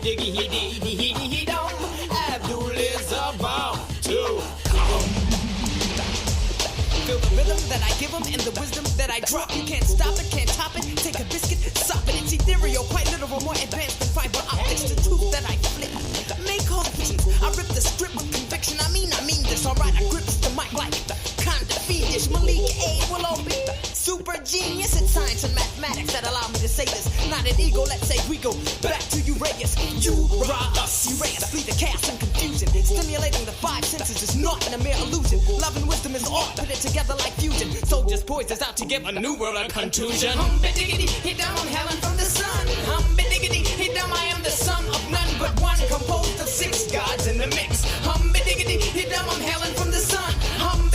diggy, he don't. Abdul is about to come. Feel the rhythm that I give him and the wisdom that I drop. You can't stop it, can't top it. Take a biscuit, sop it. It's ethereal, quite literal, more advanced than fiber optics. The truth that I flip, make all fictions. I rip the script with conviction. I mean this. Alright, I grips the mic like kinda fiendish. Malik A will all be super genius. It's science and mathematics that allow me to say this. Not an ego, let's say we go back to Uraeus. You rob us, Uraeus, flee the chaos and confusion. Stimulating the five senses is not a mere illusion. Love and wisdom is art, put it together like fusion. Soldiers poised us out to give a new world a contusion. Diggity, hit down on Helen from the sun. Diggity, hit down I am the son of none but one, composed of six gods in the mix. Diggity, hit down on Helen from the sun.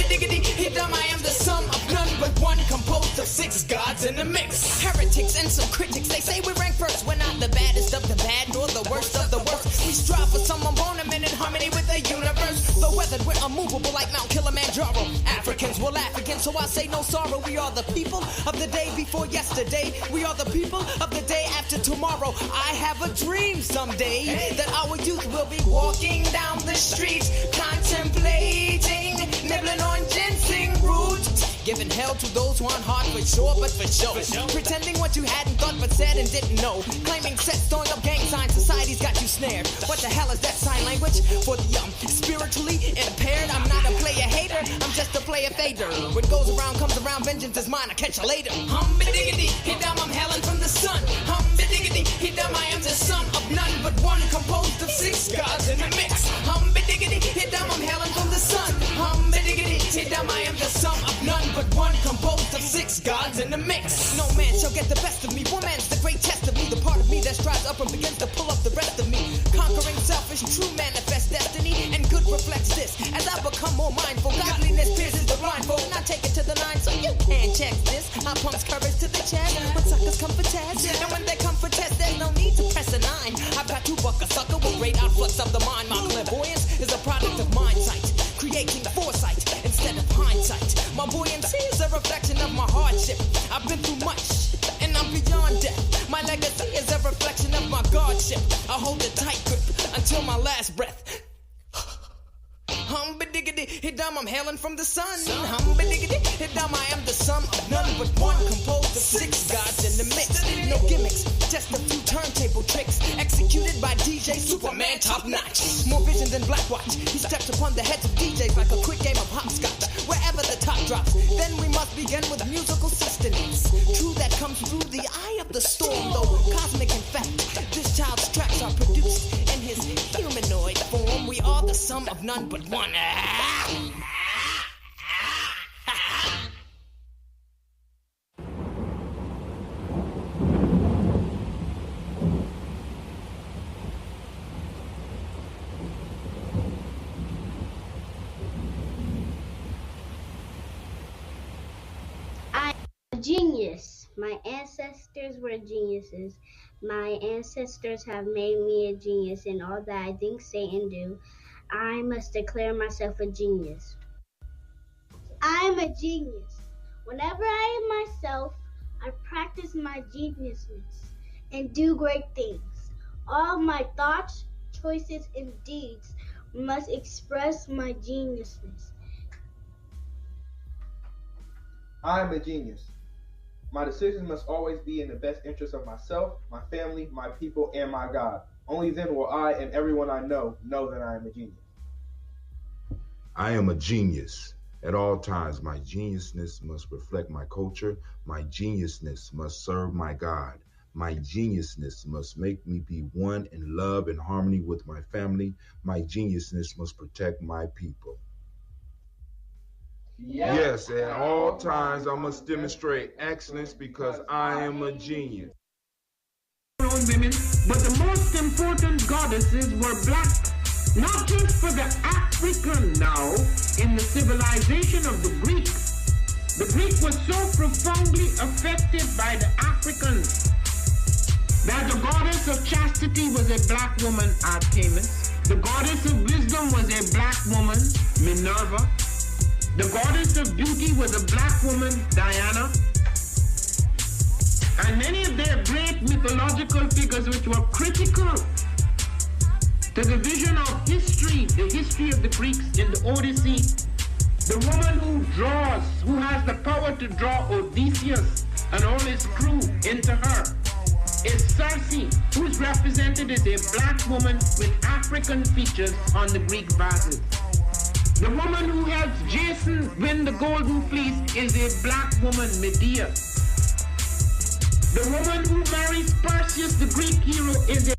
Diggity, hit down I am the son of none but one, composed of six gods in the mix. Heretics and some critics, they say we rank first. We're not the baddest of the bad, nor the worst of the worst. We strive for some abandonment in harmony with the universe. The weathered, we're unmovable like Mount Kilimanjaro. Africans will laugh again, so I say no sorrow. We are the people of the day before yesterday. We are the people of the day after tomorrow. I have a dream someday that our youth will be walking down the streets, contemplating, nibbling on ginseng root, giving hell to those who aren't hard for sure, but for show. Pretending what you hadn't thought but said and didn't know. Claiming sets, throwing up gang signs, society's got you snared. What the hell is that sign language? For the spiritually impaired, I'm not a player hater, I'm just a player fader. What goes around comes around, vengeance is mine, I'll catch you later. Diggity, hit down, I'm Helen from the sun. Diggity, hit down, I am the son of none but one, composed of six gods in the mix. Diggity, hit down, I'm Helen from the sun. Diggity, hit down, I am the son of none but one, composed of six gods in the mix. No man shall get the best of me. One man's the great test of me, the part of me that strives up and begins to pull up the rest of me. Conquering selfish, true manifest destiny, and good reflects this. As I become more mindful, godliness pierces the blindfold, and I take it to the nine, so you can't check this. I pumps courage to the chest when suckers come for test, and when they come for test, there's no need to press a nine. I've got to buck a sucker with great outflux of the mind. My clairvoyance is a product of mind sight, creating foresight instead of hindsight. My buoyancy is a reflection of my hardship. I've been through much, and I'm beyond death. My legacy is a reflection of my godship. I hold a tight grip until my last breath. Diggity, hit down, I'm hailing from the sun. Diggity, hit down, I am the son of none but one, composed of six gods in the mix. No gimmicks, just a few turntable tricks, executed by DJ Superman, top notch. More vision than Blackwatch. He steps upon the heads of DJs like a quick game of hopscotch. Wherever the top drops, then we must begin with musical sustenance. True, that comes through the eye of the storm, though cosmic in fact. This child's tracks are produced in his humanoid form. We are the sum of none but one. Genius. My ancestors were geniuses. My ancestors have made me a genius in all that I think, say, and do. I must declare myself a genius. I'm a genius. Whenever I am myself, I practice my geniusness and do great things. All my thoughts, choices, and deeds must express my geniusness. I am a genius. My decisions must always be in the best interest of myself, my family, my people, and my God. Only then will I and everyone I know that I am a genius. I am a genius. At all times, my geniusness must reflect my culture. My geniusness must serve my God. My geniusness must make me be one in love and harmony with my family. My geniusness must protect my people. Yes, at all times I must demonstrate excellence because I am a genius. Women, but the most important goddesses were black, not just for the African now, in the civilization of the Greek. The Greek was so profoundly affected by the Africans that the goddess of chastity was a black woman, Artemis. The goddess of wisdom was a black woman, Minerva. The goddess of beauty was a black woman, Diana. And many of their great mythological figures which were critical to the vision of history, the history of the Greeks in the Odyssey, the woman who draws, who has the power to draw Odysseus and all his crew into her, is Circe, who is represented as a black woman with African features on the Greek vases. The woman who helps Jason win the Golden Fleece is a black woman, Medea. The woman who marries Perseus, the Greek hero, is a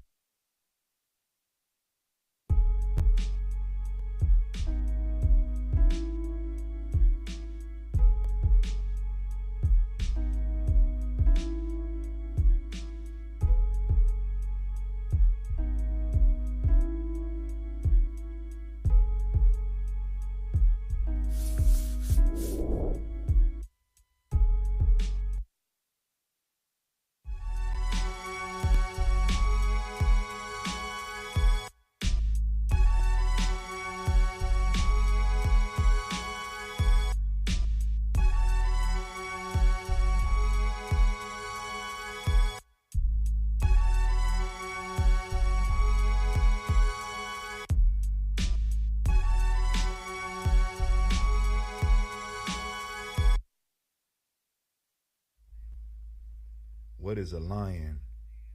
What is a lion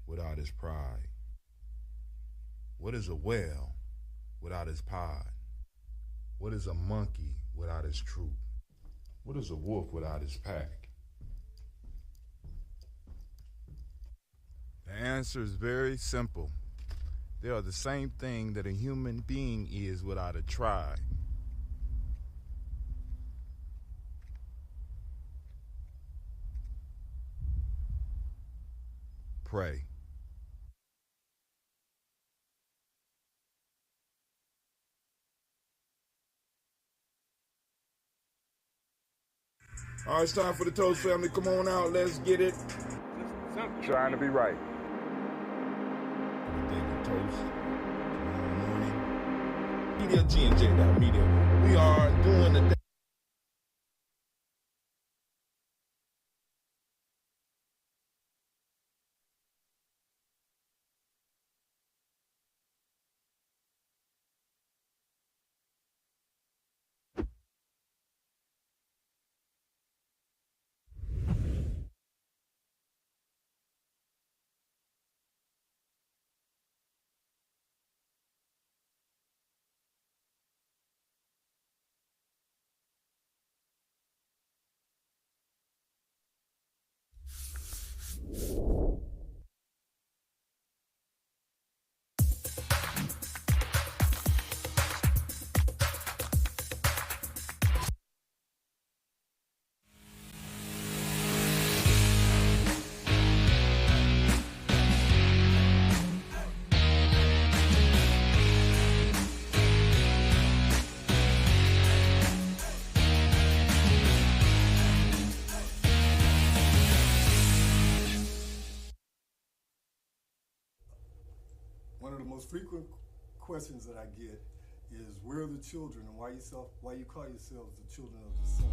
without his pride? What is a whale without his pod? What is a monkey without his troop? What is a wolf without his pack? The answer is very simple. They are the same thing that a human being is without a tribe. Pray. All right, it's time for the Toast family. Come on out. Let's get it. Trying to be right. Daily Toast. Tomorrow morning. Media G&J.media. We are doing the One of the most frequent questions that I get is, where are the children, and why you call yourselves the children of the sun?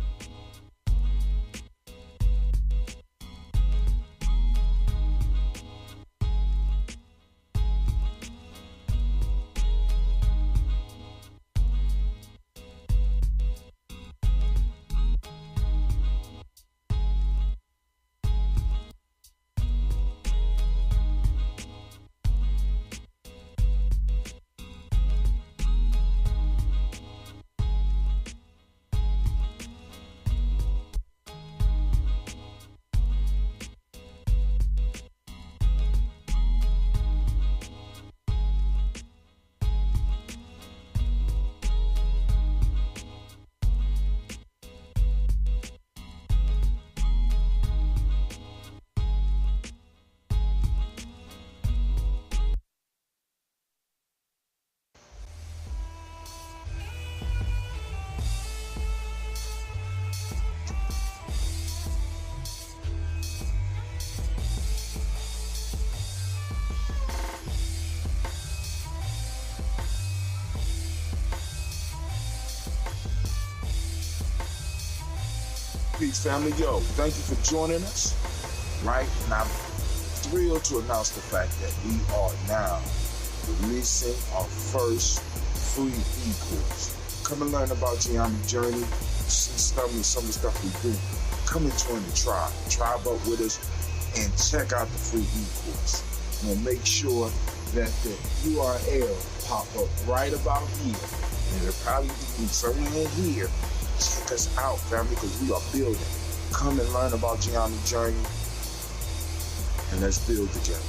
Peace, family. Yo, thank you for joining us, right? And I'm thrilled to announce the fact that we are now releasing our first free e-course. Come and learn about Gye-Nyame journey, see some of the stuff we do. Come and join the tribe up with us, and check out the free e-course. We'll make sure that the URL pop up right about here, and it'll probably be somewhere in here. Check us out, family, because we are building. Come and learn about Gye-Nyame journey, and let's build together.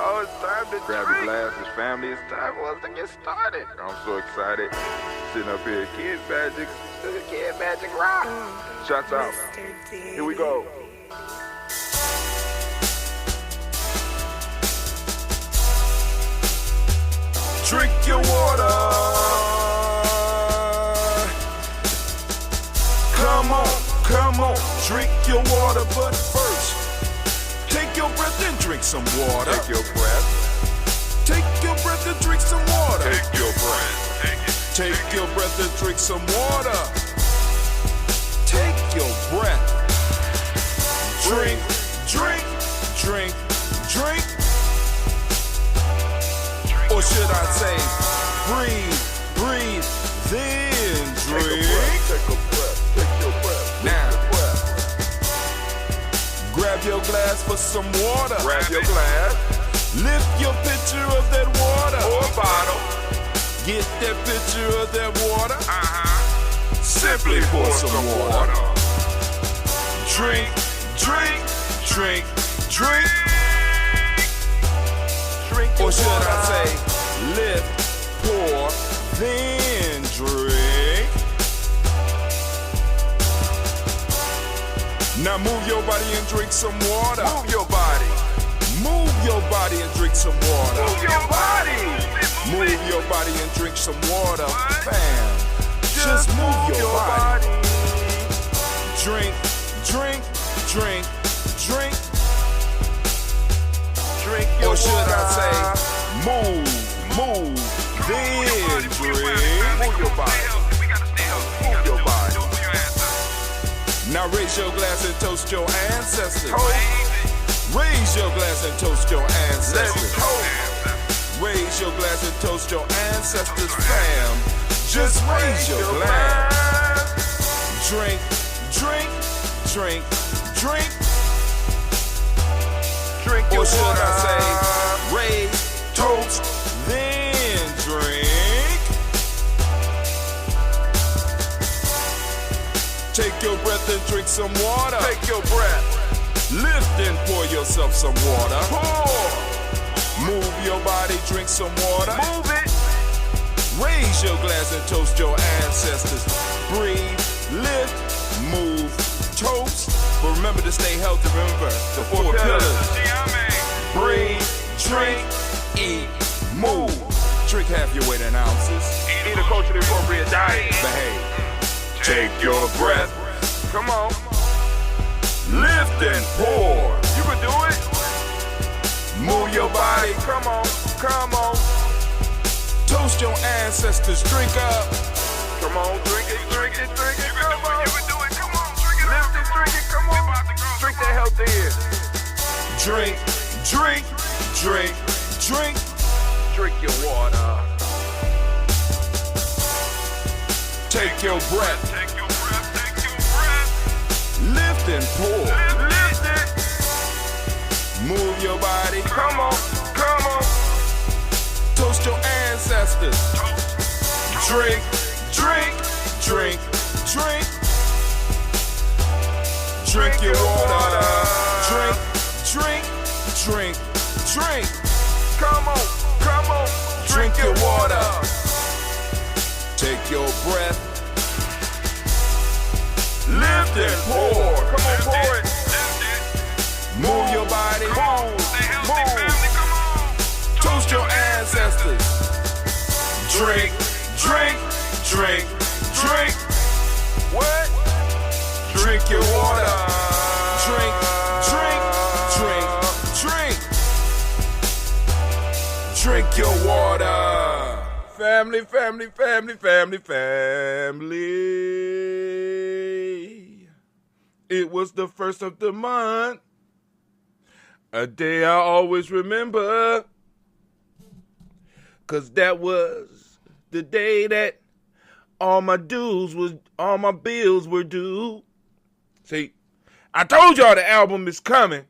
Oh, it's time to grab your glasses, family. It's time for us to get started. I'm so excited. Sitting up here, Kid Magic Rock. Shots out. Here we go. Drink your water. Come on, drink your water, but first, take your breath and drink some water. Take your breath. Take your breath and drink some water. Take your breath. Take your breath and drink some water. Take your breath. Drink. Or should I say, breathe, then drink. Take a breath. Take your breath. Now, grab your glass for some water. Grab your glass. Lift your pitcher of that water. Or bottle. Get that pitcher of that water. Simply pour some water. Drink. Or should I say, lift, pour, then drink. Now move your body and drink some water. Move your body. Move your body and drink some water. Move your body. Move your body and drink some water. Bam. Just move your body. Drink. Or should I say, move, then drink. Move your body. Move your body. Now raise your glass and toast your ancestors. Raise your glass and toast your ancestors. Raise your glass and toast your ancestors, fam. Just raise your glass. Drink. Or should I say, raise, toast, then drink. Take your breath and drink some water. Take your breath. Lift and pour yourself some water. Pour. Move your body, drink some water. Move it. Raise your glass and toast your ancestors. Breathe, lift, move, toast. But remember to stay healthy. Remember the four pillars. Breathe, drink, eat, move. Drink half your weight in ounces. Eat a culturally appropriate diet. Behave. Take your breath. Come on. Lift and pour. You can do it. Move your body. Come on. Toast your ancestors. Drink up. Come on, drink it. Come on. You can do it. Come on, drink it. Lift it, drink it. Come on. Drink that health in. Drink. Drink your water. Take your breath. Lift and pour. Lift it. Move your body. Come on. Toast your ancestors. Drink. Drink your water. Drink, drink, drink, drink. Come on, come on. Drink your water. Take your breath. Lift and pour. Come on, pour it. Move your body. Move. Toast your ancestors. Drink, drink, drink, drink. What? Drink your water. Drink, drink, drink, drink. Drink your water. Family, family, family, family, family. It was the first of the month. A day I always remember. 'Cause that was the day that all my bills were due. See, I told y'all the album is coming.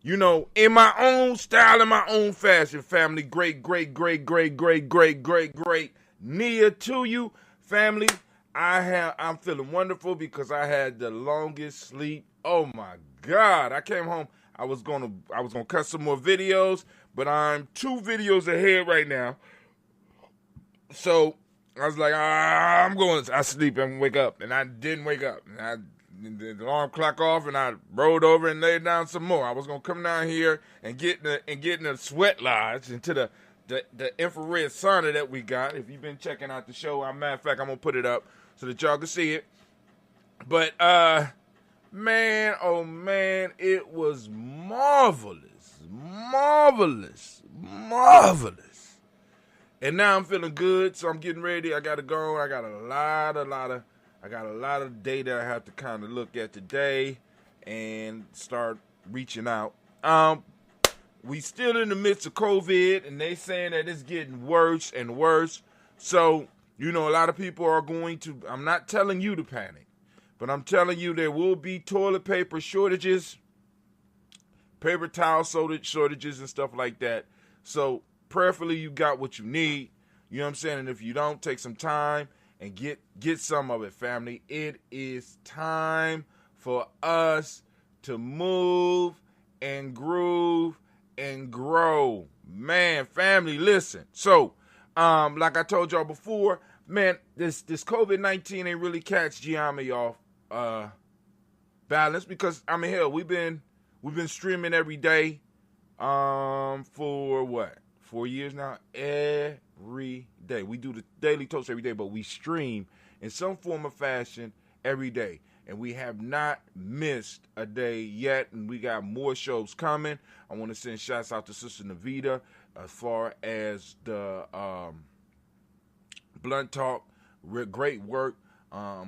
You know, in my own style, in my own fashion, family. Great, great, great, great, great, great, great, great. Near to you, family. I'm feeling wonderful because I had the longest sleep. Oh my God. I came home. I was gonna cut some more videos, but I'm 2 videos ahead right now. So I was like, I sleep and wake up, and I didn't wake up. And the alarm clock off, and I rolled over and laid down some more. I was gonna come down here and get in the sweat lodge into the infrared sauna that we got. If you've been checking out the show, matter of fact, I'm gonna put it up so that y'all can see it. But man, oh man, it was marvelous, marvelous, marvelous. And now I'm feeling good, so I'm getting ready. I gotta go. I got a lot of data I have to kind of look at today and start reaching out. We still in the midst of COVID, and they saying that it's getting worse and worse. So, you know, a lot of people are going to, I'm not telling you to panic, but I'm telling you there will be toilet paper shortages, paper towel shortages and stuff like that. So, prayerfully, you got what you need. You know what I'm saying? And if you don't, take some time and get some of it, family. It is time for us to move and groove and grow. Man, family, listen. So, like I told y'all before, man, this COVID-19 ain't really catch Gye-Nyame off balance because, I mean, hell, we've been streaming every day for what? 4 years now? Every day. We do the Daily Toast every day, but we stream in some form or fashion every day. And we have not missed a day yet, and we got more shows coming. I want to send shouts out to Sister Navita as far as the Blunt Talk. Great work,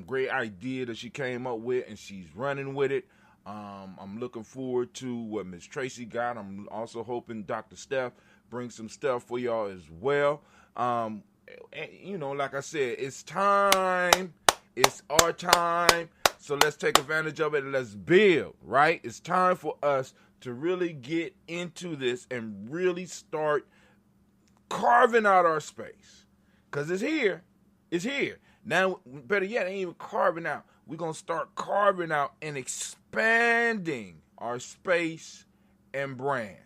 great idea that she came up with, and she's running with it. I'm looking forward to what Miss Tracy got. I'm also hoping Dr. Steph brings some stuff for y'all as well. And, you know, like I said, it's time. It's our time. So let's take advantage of it and let's build, right? It's time for us to really get into this and really start carving out our space. Because it's here. It's here. Now, better yet, ain't even carving out. We're going to start carving out and expanding our space and brand.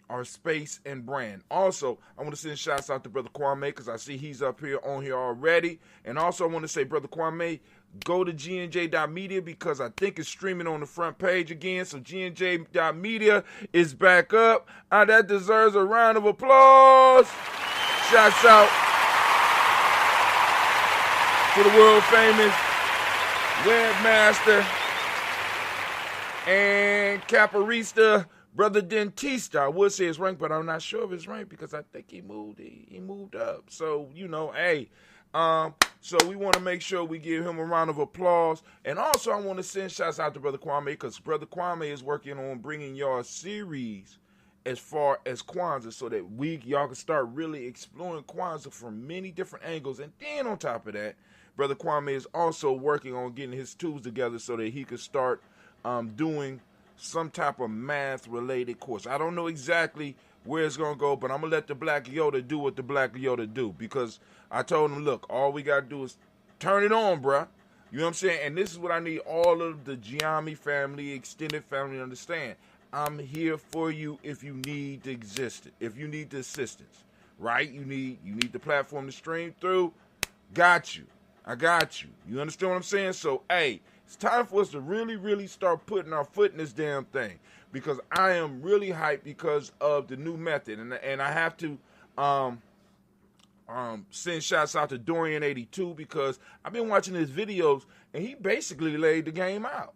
Our space and brand. Also, I want to send shouts out to Brother Kwame because I see he's up here on here already. And also, I want to say, Brother Kwame, go to GNJ.media because I think it's streaming on the front page again. So GNJ.media is back up. That deserves a round of applause. Shouts out to the world famous webmaster and caparista, Brother Dentista. I would say his rank, but I'm not sure of his rank because I think he moved up. So, you know, hey, so we want to make sure we give him a round of applause. And also I want to send shouts out to Brother Kwame because Brother Kwame is working on bringing y'all a series as far as Kwanzaa so that y'all can start really exploring Kwanzaa from many different angles. And then on top of that, Brother Kwame is also working on getting his tools together so that he could start doing some type of math-related course. I don't know exactly where it's going to go, but I'm going to let the Black Yoda do what the Black Yoda do because I told him, look, all we got to do is turn it on, bruh. You know what I'm saying? And this is what I need all of the Gye-Nyame family, extended family to understand. I'm here for you if you need the assistance, right? You need the platform to stream through. Got you. I got you. You understand what I'm saying? So, hey, it's time for us to really, really start putting our foot in this damn thing, because I am really hyped because of the new method, and I have to send shouts out to Dorian82, because I've been watching his videos and he basically laid the game out.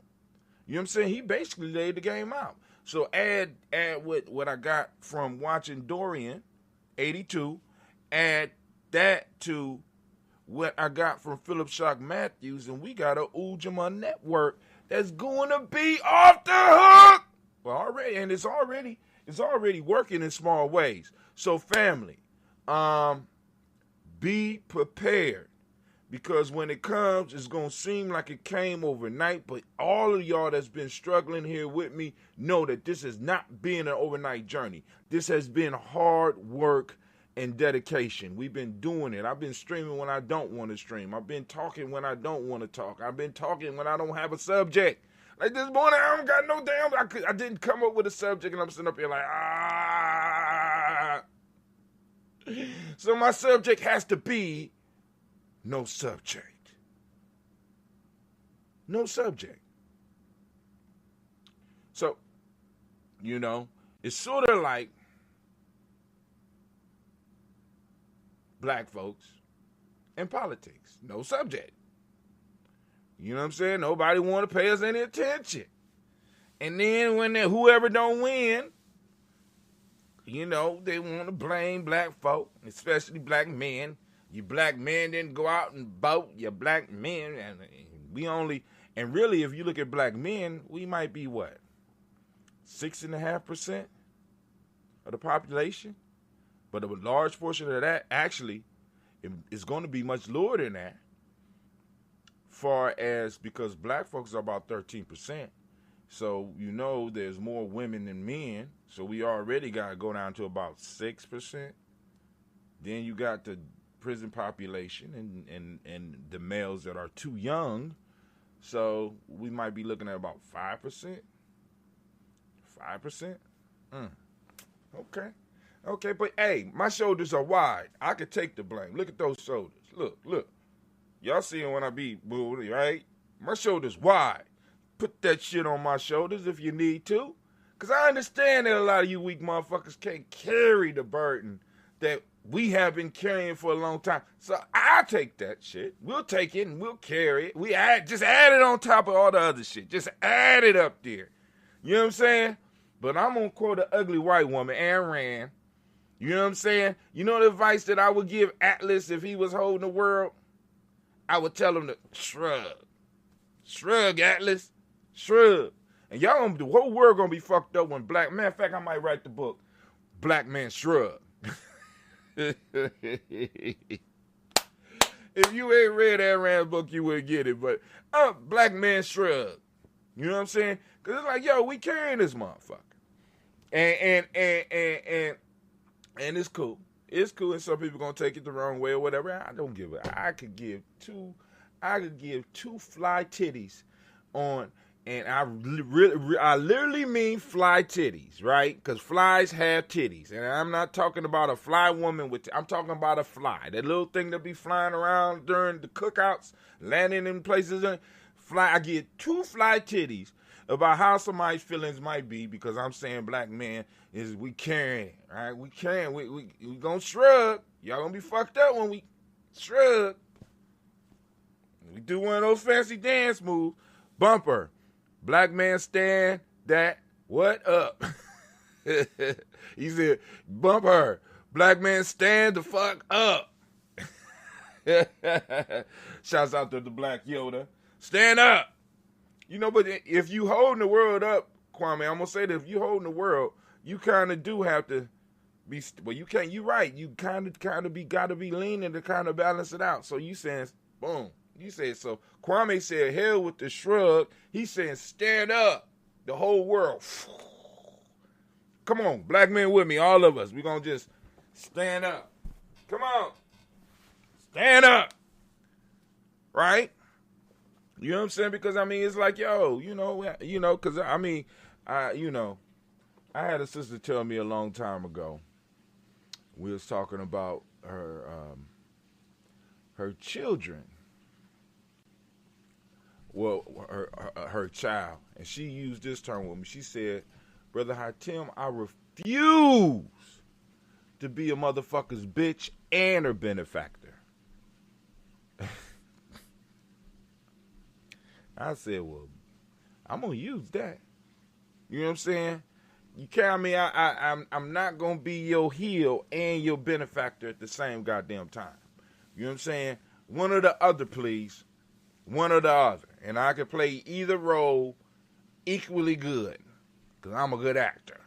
You know what I'm saying? He basically laid the game out. So add what I got from watching Dorian82, add that to what I got from Philip Shock Matthews, and we got a Ujamaa network that's going to be off the hook. Well, already, and it's already working in small ways. So family, be prepared, because when it comes, it's going to seem like it came overnight, but all of y'all that's been struggling here with me know that this has not been an overnight journey. This has been hard work and dedication. We've been doing it. I've been streaming when I don't want to stream. I've been talking when I don't want to talk. I've been talking when I don't have a subject. Like this morning, I don't got no damn, I didn't come up with a subject, and I'm sitting up here like, So my subject has to be no subject. No subject. So, it's sort of like black folks and politics. No subject. You know what I'm saying? Nobody want to pay us any attention. And then when whoever don't win, they want to blame black folk, especially black men. You black men didn't go out and vote. You black men, and really, if you look at black men, we might be what? 6.5% of the population? But a large portion of that actually is going to be much lower than that, because black folks are about 13%. So, there's more women than men. So we already got to go down to about 6%. Then you got the prison population and the males that are too young. So we might be looking at about 5%. 5%? Okay, but hey, my shoulders are wide. I could take the blame. Look at those shoulders. Look. Y'all seeing when I be booed, right? My shoulders wide. Put that shit on my shoulders if you need to. Because I understand that a lot of you weak motherfuckers can't carry the burden that we have been carrying for a long time. So I'll take that shit. We'll take it and we'll carry it. Just add it on top of all the other shit. Just add it up there. You know what I'm saying? But I'm going to quote an ugly white woman, Ayn Rand. You know what I'm saying? You know the advice that I would give Atlas if he was holding the world? I would tell him to shrug. Shrug, Atlas. Shrug. And the whole world going to be fucked up when matter of fact, I might write the book, Black Man Shrug. If you ain't read Ayn Rand's book, you wouldn't get it. But Black Man Shrug. You know what I'm saying? Because it's like, we carrying this motherfucker. And it's cool. It's cool, and some people gonna take it the wrong way or whatever. I don't give it. I could give two fly titties on, and I literally mean fly titties, right? Because flies have titties, and I'm not talking about a fly woman I'm talking about a fly, that little thing that be flying around during the cookouts, landing in places. I get two fly titties about how somebody's feelings might be, because I'm saying black men we carrying it, right? We carrying, we gonna shrug. Y'all gonna be fucked up when we shrug. We do one of those fancy dance moves. Bumper. Black man stand that what up? He said, bumper. Black man stand the fuck up. Shouts out to the Black Yoda. Stand up. But if you holding the world up, Kwame, I'm going to say that if you holding the world, you kind of do have to be, you can't, you're right. You kind of got to be leaning to kind of balance it out. So you saying, boom. You said, so Kwame said, hell with the shrug. He's saying, stand up. The whole world. Come on, black men with me, all of us. We're going to just stand up. Come on. Stand up. Right? You know what I'm saying? Because I mean, it's like, yo, because I mean, I had a sister tell me a long time ago. We was talking about her children. Well, her child, and she used this term with me. She said, "Brother Hatim, I refuse to be a motherfucker's bitch and her benefactor." I said, "Well, I'm gonna use that." You know what I'm saying? You can't. I mean, I'm not gonna be your heel and your benefactor at the same goddamn time. You know what I'm saying? One or the other, please. One or the other, and I can play either role equally good, because I'm a good actor,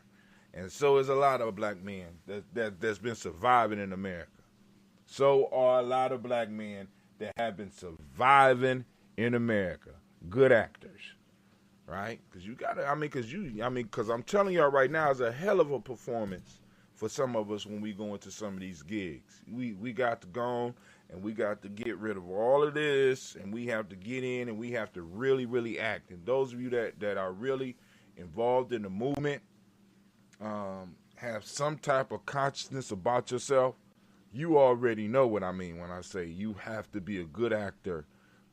and so is a lot of black men that's been surviving in America. So are a lot of black men that have been surviving in America, good actors, right? Because you gotta, because I'm telling y'all right now, it's a hell of a performance for some of us when we go into some of these gigs. We got to go on. And we got to get rid of all of this, and we have to get in, and we have to really, really act. And those of you that are really involved in the movement, have some type of consciousness about yourself, you already know what I mean when I say you have to be a good actor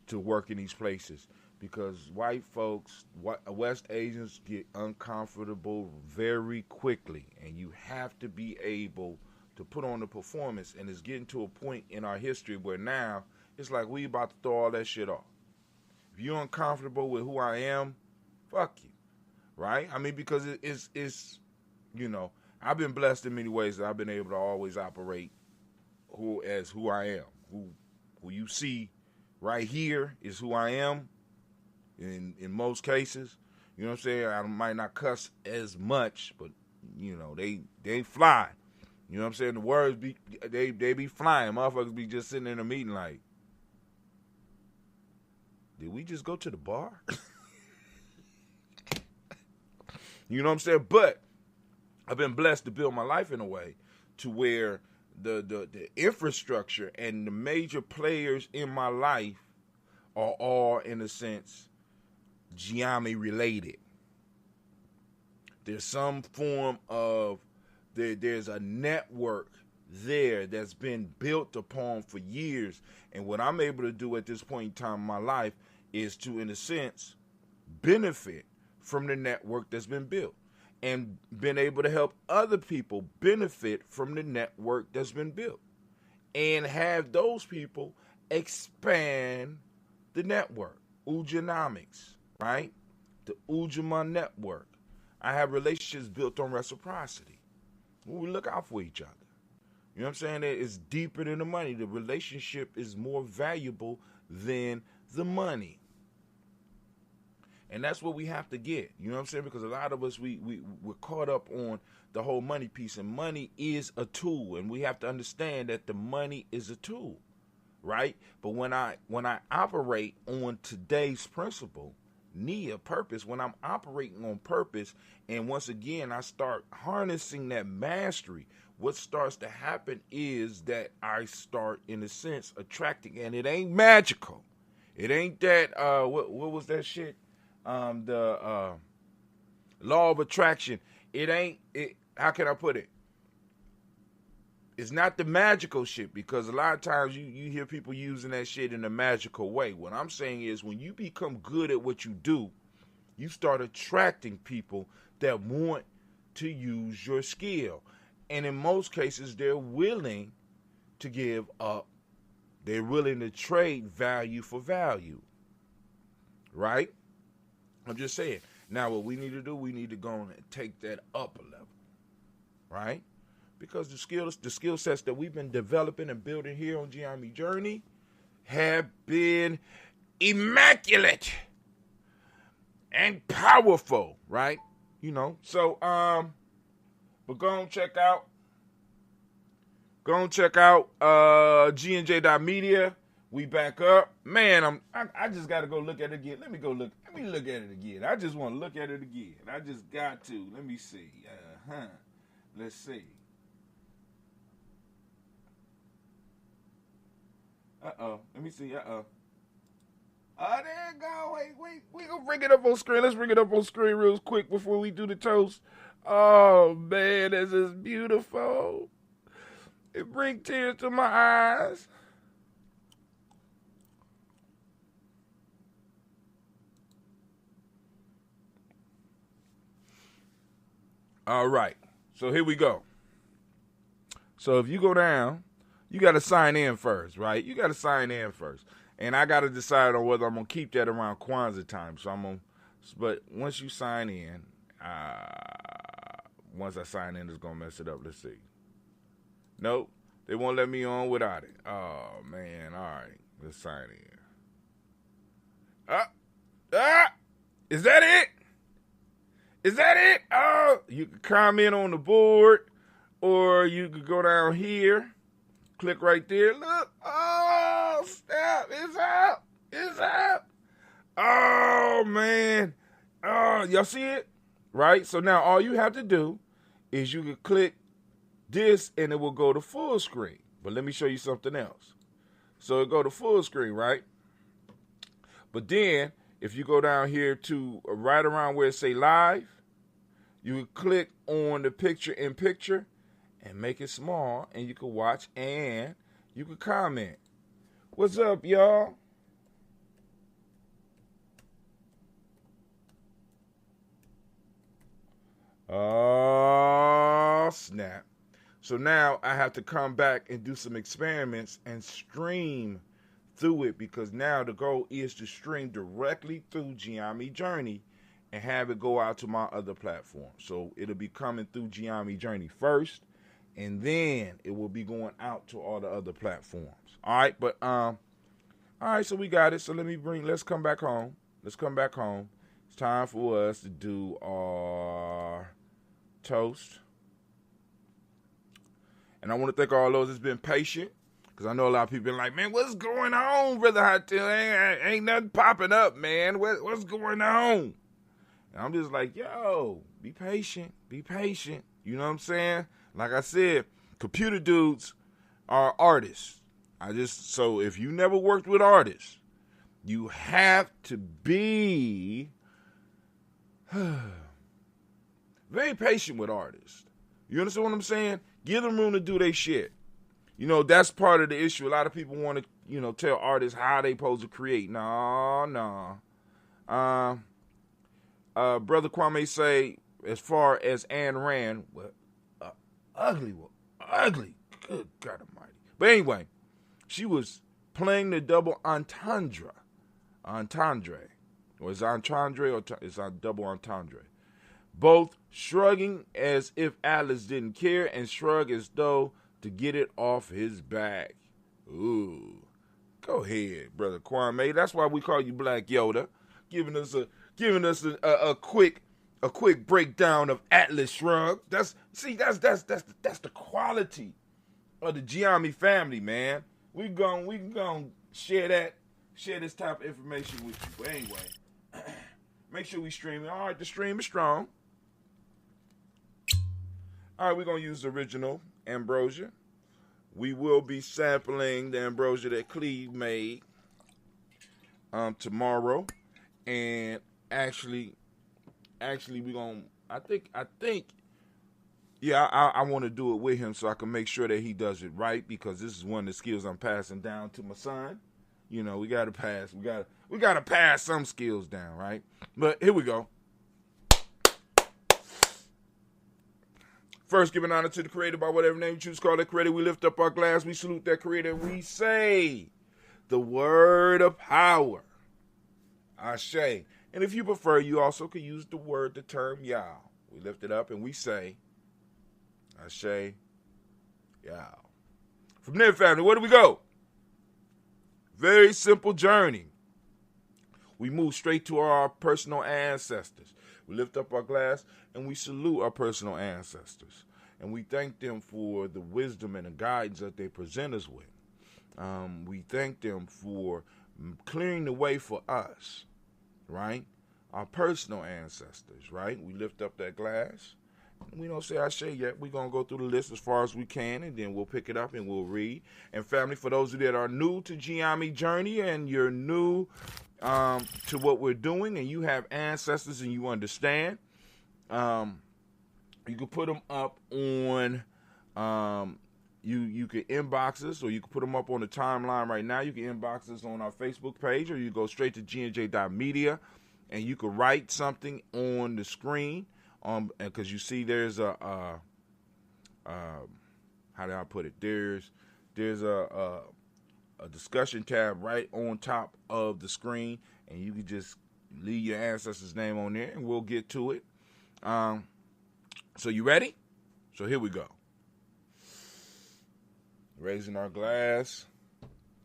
to work in these places. Because white folks, West Asians get uncomfortable very quickly, and you have to be able to put on the performance, and it's getting to a point in our history where now it's like we about to throw all that shit off. If you're uncomfortable with who I am, fuck you, right? I mean, because it's I've been blessed in many ways that I've been able to always operate who I am. Who you see right here is who I am in most cases. You know what I'm saying? I might not cuss as much, but they fly. You know what I'm saying? The words they be flying. Motherfuckers be just sitting in a meeting like, did we just go to the bar? You know what I'm saying? But I've been blessed to build my life in a way to where the infrastructure and the major players in my life are all, in a sense, Gye-Nyame related. There's some form of there's a network there that's been built upon for years. And what I'm able to do at this point in time in my life is to, in a sense, benefit from the network that's been built and been able to help other people benefit from the network that's been built and have those people expand the network. Ujanomics, right? The Ujamaa network. I have relationships built on reciprocity. We look out for each other. You know what I'm saying? It's deeper than the money. The relationship is more valuable than the money. And that's what we have to get. You know what I'm saying? Because a lot of us, we're caught up on the whole money piece. And money is a tool. And we have to understand that the money is a tool, right? But when I operate on today's principle, Nia, purpose, when I'm operating on purpose, and once again, I start harnessing that mastery, what starts to happen is that I start, in a sense, attracting, and it ain't magical. It ain't that, what was that shit? The law of attraction. How can I put it? It's not the magical shit, because a lot of times you hear people using that shit in a magical way. What I'm saying is when you become good at what you do, you start attracting people that want to use your skill. And in most cases, they're willing to give up. They're willing to trade value for value. Right? I'm just saying. Now, what we need to do, we need to go and take that up a level. Right? Because the skill sets that we've been developing and building here on Gye-Nyame Journey have been immaculate and powerful, right? So but go and check out G&J.media. We back up. Man, I just gotta go look at it again. Let me look at it again. I just want to look at it again. I just got to. Let me see. Let's see. Let me see. Oh, there you go. Wait. We gonna bring it up on screen. Let's bring it up on screen real quick before we do the toast. Oh, man, this is beautiful. It brings tears to my eyes. All right. So here we go. So if you go down, you got to sign in first, right? You got to sign in first. And I got to decide on whether I'm going to keep that around Kwanzaa time. So I'm going to, but once you sign in, once I sign in, it's going to mess it up. Let's see. Nope. They won't let me on without it. Oh, man. All right. Let's sign in. Is that it? Is that it? Oh, you can comment on the board, or you could go down here, click right there. Look. Oh, snap. It's out. It's out. Oh, man. Oh, y'all see it? Right? So now all you have to do is you can click this and it will go to full screen. But let me show you something else. So it go to full screen, right? But then if you go down here to right around where it say live, you can click on the picture in picture and make it small, and you can watch and you can comment. What's up, y'all? Oh, snap. So now I have to come back and do some experiments and stream through it, because now the goal is to stream directly through Gye-Nyame Journey and have it go out to my other platforms. So it'll be coming through Gye-Nyame Journey first, and then it will be going out to all the other platforms. All right, but all right, so we got it. So let's come back home. Let's come back home. It's time for us to do our toast. And I want to thank all those that's been patient, because I know a lot of people been like, man, what's going on, Brother Hotel? Ain't nothing popping up, man. What's going on? And I'm just like, yo, be patient. Be patient. You know what I'm saying? Like I said, computer dudes are artists. So if you never worked with artists, you have to be very patient with artists. You understand what I'm saying? Give them room to do their shit. You know, that's part of the issue. A lot of people want to, tell artists how they supposed to create. No. Brother Kwame say, as far as Ayn Rand, ugly. Good God Almighty. But anyway, she was playing the double entendre. Or is it entendre or is it double entendre? Both shrugging as if Atlas didn't care and shrug as though to get it off his back. Ooh. Go ahead, Brother Kwame. That's why we call you Black Yoda. Giving us a quick breakdown of Atlas Shrugged. That's the quality of the Gye-Nyame family, man. We gon' share this type of information with you. But anyway, make sure we stream it. All right, the stream is strong. All right, we're going to use the original ambrosia. We will be sampling the ambrosia that Cleve made tomorrow. And actually we're going to, I think, I want to do it with him so I can make sure that he does it right, because this is one of the skills I'm passing down to my son. You know, we got to pass some skills down, right? But here we go. First, giving honor to the Creator by whatever name you choose to call that Creator. We lift up our glass, we salute that Creator, and we say the word of power. Ashe. And if you prefer, you also could use the term Yah. We lift it up and we say Ashe, Yah. From there, family, where do we go? Very simple journey. We move straight to our personal ancestors. We lift up our glass and we salute our personal ancestors. And we thank them for the wisdom and the guidance that they present us with. We thank them for clearing the way for us, right? Our personal ancestors, right? We lift up that glass. We don't say Ashe yet. We're going to go through the list as far as we can, and then we'll pick it up and we'll read. And family, for those of you that are new to Gye-Nyame Journey and you're new to what we're doing and you have ancestors and you understand, you can put them up on, you can inbox us, or you can put them up on the timeline right now. You can inbox us on our Facebook page, or you go straight to gnj.media, and you can write something on the screen, because you see there's a how do I put it? There's a discussion tab right on top of the screen, and you can just leave your ancestor's name on there, and we'll get to it. So you ready? So here we go. Raising our glass.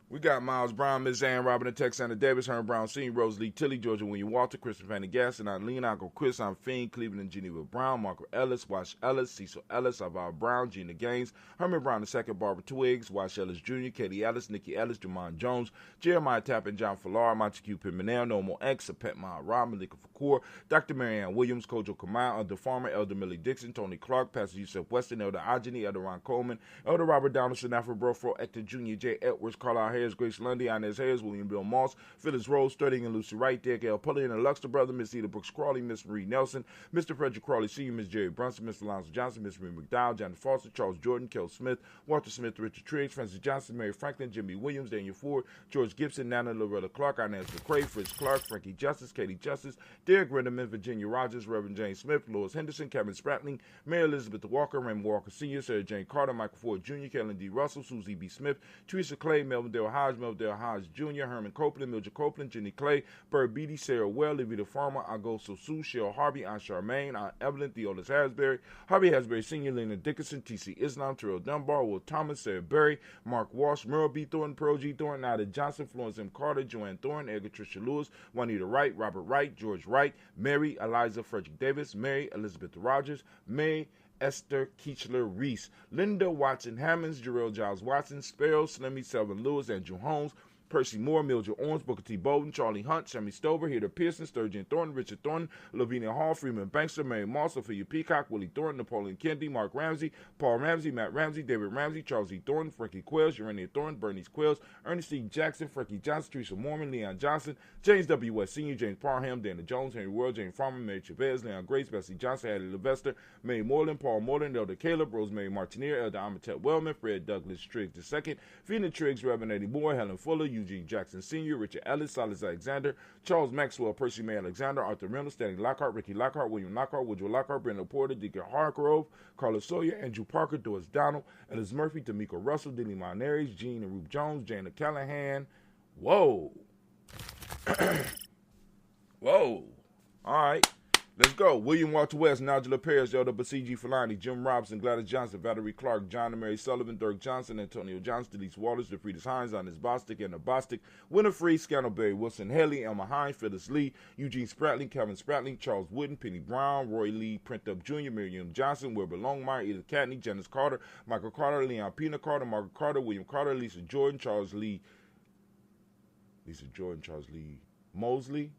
We got Miles Brown, Miss Ann Robin, Texana Davis, Herman Brown Sr., Rose Lee Tilly, Georgia William Walter, Christopher Fanny Gaston, Eileen, Uncle Chris, I'm Fiend, Cleveland and Geneva Brown, Marco Ellis, Wash Ellis, Cecil Ellis, Aval Brown, Gina Gaines, Herman Brown II, Barbara Twiggs, Wash Ellis Jr., Katie Ellis, Nikki Ellis, Jamon Jones, Jeremiah Tappan, John Falar, Montague Pimenel, Normal X, Pet Ma Rob, Malika Fakour, Dr. Marianne Williams, Kojo Kamal, Elder Farmer, Elder Millie Dixon, Tony Clark, Pastor Yusef Weston, Elder Ajani, Elder Ron Coleman, Elder Robert Donaldson, Afro Brofro, Hector Jr., J. Edwards, Carlisle Harris, Grace Lundy, Inez Harris, William Bill Moss, Phyllis Rose, Sterling and Lucy Wright, Derek L. Pullian and Luxter Brother, Miss Eda Brooks Crawley, Miss Marie Nelson, Mr. Frederick Crawley Sr., Miss Jerry Brunson, Mr. Alonzo Johnson, Miss Marie McDowell, Johnny Foster, Charles Jordan, Kel Smith, Walter Smith, Richard Triggs, Francis Johnson, Mary Franklin, Jimmy Williams, Daniel Ford, George Gibson, Nana Loretta Clark, Inez McCrae, Fritz Clark, Frankie Justice, Katie Justice, Derek Rinderman, Virginia Rogers, Reverend James Smith, Lois Henderson, Kevin Spratling, Mary Elizabeth Walker, Raymond Walker Sr., Sarah Jane Carter, Michael Ford Jr., Kellen D. Russell, Susie B. Smith, Teresa Clay, Melvin Dale Hodge Jr., Herman Copeland, Mildred Copeland, Jenny Clay, Bird Beatty, Sarah Well, Levita Farmer, Agosto Sue, Cheryl Harvey, Aunt Charmaine, Aunt Evelyn, Theodis Hasbury, Harvey Hasbury Sr., Lena Dickinson, T.C. Islam, Terrell Dunbar, Will Thomas, Sarah Berry, Mark Walsh, Merle B. Thornton, Pearl G. Thornton, Nada Johnson, Florence M. Carter, Joanne Thornton, Edgar Tricia Lewis, Juanita Wright, Robert Wright, George Wright, Mary Eliza Frederick Davis, Mary Elizabeth Rogers, May Esther Keechler Reese, Linda Watson Hammonds, Jarrell Giles Watson, Sparrow, Slimmy Selvin Lewis, Andrew Holmes, Percy Moore, Mildred Owens, Booker T. Bowden, Charlie Hunt, Sammy Stover, Heather Pearson, Sturgeon Thornton, Richard Thornton, Lavinia Hall, Freeman Bankster, Mary Moss, Ophelia Peacock, Willie Thornton, Napoleon Kennedy, Mark Ramsey, Paul Ramsey, Matt Ramsey, David Ramsey, Charles E. Thornton, Frankie Quells, Urania Thornton, Bernice Quells, Ernest E. Jackson, Frankie Johnson, Teresa Mormon, Leon Johnson, James W. West Sr., James Parham, Dana Jones, Henry World, Jane Farmer, Mary Chavez, Leon Grace, Bessie Johnson, Hattie Levester, Mary Moreland, Paul Moreland, Elder Caleb, Rosemary Martineer, Elder Amatet Wellman, Fred Douglas Triggs II, Fina Triggs, Reverend Eddie Moore, Helen Fuller, Eugene Jackson Sr., Richard Ellis, Silas Alexander, Charles Maxwell, Percy May Alexander, Arthur Reynolds, Stanley Lockhart, Ricky Lockhart, William Lockhart, Woodrow Lockhart, Brenda Porter, Deacon Hargrove, Carlos Sawyer, Andrew Parker, Doris Donald, Ellis Murphy, D'Amico Russell, Denny Monares, Gene and Rube Jones, Jana Callahan. Whoa. Whoa. All right. Let's go. William Walter West, Nigel Perez, Elder Basiji Falani, Jim Robinson, Gladys Johnson, Valerie Clark, John and Mary Sullivan, Dirk Johnson, Antonio Johnson, Delise Waters, DeFridas Hines, Ines Bostic, Anna Bostic, Winifred, Scannelberry, Wilson Haley, Elma Hines, Phyllis Lee, Eugene Spratling, Kevin Spratling, Charles Wooden, Penny Brown, Roy Lee, Print Up Jr., Miriam Johnson, Wilbur Longmire, Edith Catney, Janice Carter, Michael Carter, Leon Pina Carter, Margaret Carter, William Carter, Lisa Jordan, Charles Lee Mosley.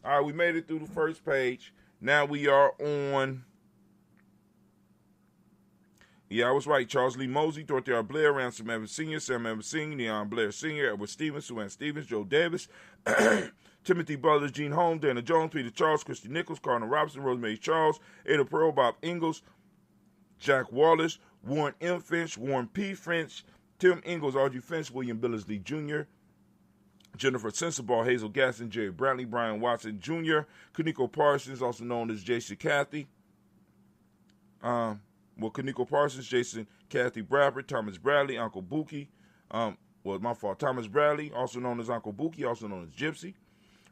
All right, we made it through the first page. Now we are on. Yeah, I was right. Charles Lee Mosley, Dorothy R. Blair, Ransom Evans Sr., Sam Evans Sr., Neon Blair Sr., Edward Stevens, Sue Ann Stevens, Joe Davis, Timothy Butler, Gene Holmes, Dana Jones, Peter Charles, Christy Nichols, Cardinal Robinson, Rosemary Charles, Ada Pearl, Bob Ingalls, Jack Wallace, Warren M. Finch, Warren P. Finch, Tim Ingalls, Audrey Finch, William Billingsley Jr., Jennifer Sensabaugh, Hazel Gaston, Jerry Brantley, Brian Watson Jr., Kaniko Parsons, also known as Jason Cathy. Kaniko Parsons, Jason Cathy Bradford, Thomas Bradley, Uncle Buki. Thomas Bradley, also known as Uncle Buki, also known as Gypsy.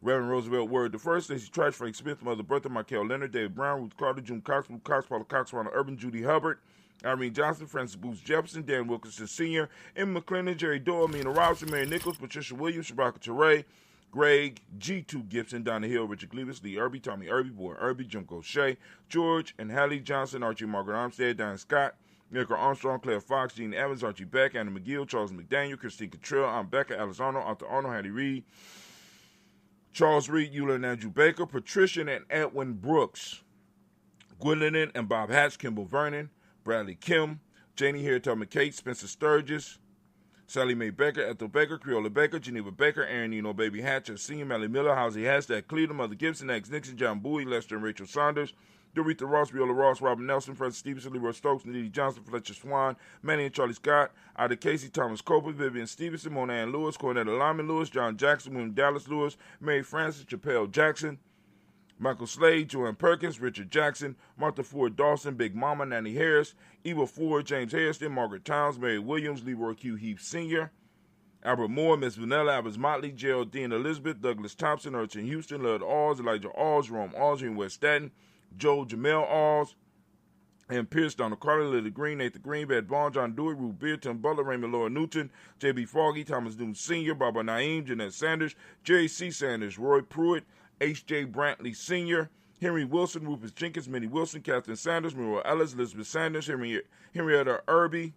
Reverend Roosevelt Word I, Stacey Trash, Frank Smith, Mother Bertha, Michael Leonard, David Brown, Ruth Carter, June Cox, Luke Cox, Paula Cox, Ronald Urban, Judy Hubbard, Irene Johnson, Francis Booth Jefferson, Dan Wilkinson Sr., Emma McClendon, Jerry Doyle, Mina Robinson, Mary Nichols, Patricia Williams, Shabaka Teray, Greg, G2 Gibson, Donna Hill, Richard Gleavis, Lee Irby, Tommy Irby, Boy Irby, Jim Gaucher, George and Hallie Johnson, Archie Margaret Armstead, Diane Scott, Miracle Armstrong, Claire Fox, Gene Evans, Archie Beck, Anna McGill, Charles McDaniel, Christine Cottrell, Aunt Becca, Alice Arnold, Arthur Arnold, Hattie Reed, Charles Reed, Eula and Andrew Baker, Patricia and Edwin Brooks, Gwendolyn and Bob Hatch, Kimball Vernon, Bradley Kim, Janie Harriet McKay, Spencer Sturgis, Sally Mae Baker, Ethel Baker, Creola Baker, Geneva Baker, Aaron Eno, Baby Hatcher, Senior, Melly Miller, Housie Hashtag, Cleveland, Mother Gibson, X Nixon, John Bowie, Lester and Rachel Saunders, Doretha Ross, Viola Ross, Robert Nelson, Francis Stevenson, Leroy Stokes, Nadine Johnson, Fletcher Swan, Manny and Charlie Scott, Ida Casey, Thomas Copeland, Vivian Stevenson, Mona Ann Lewis, Cornetta Lyman Lewis, John Jackson, William Dallas Lewis, Mary Francis, Chappelle Jackson, Michael Slade, Joanne Perkins, Richard Jackson, Martha Ford Dawson, Big Mama, Nanny Harris, Eva Ford, James Hairston, Margaret Towns, Mary Williams, Leroy Q. Heath Sr., Albert Moore, Miss Vanilla, Albert Motley, Geraldine Elizabeth, Douglas Thompson, Urchin Houston, Lud Alls, Elijah Alls, Jerome Alls, in West Staten, Joel Jamel Alls, and Pierce, Donald Carter, Lily Green, Nathan Green, Bad Bond, John Dewey, Ruth Beard, Tim Butler, Raymond Laura Newton, J.B. Foggy, Thomas Newton Sr., Baba Naeem, Jeanette Sanders, Jerry C. Sanders, Roy Pruitt, H.J. Brantley Sr., Henry Wilson, Rufus Jenkins, Minnie Wilson, Catherine Sanders, Muriel Ellis, Elizabeth Sanders, Henrietta Irby,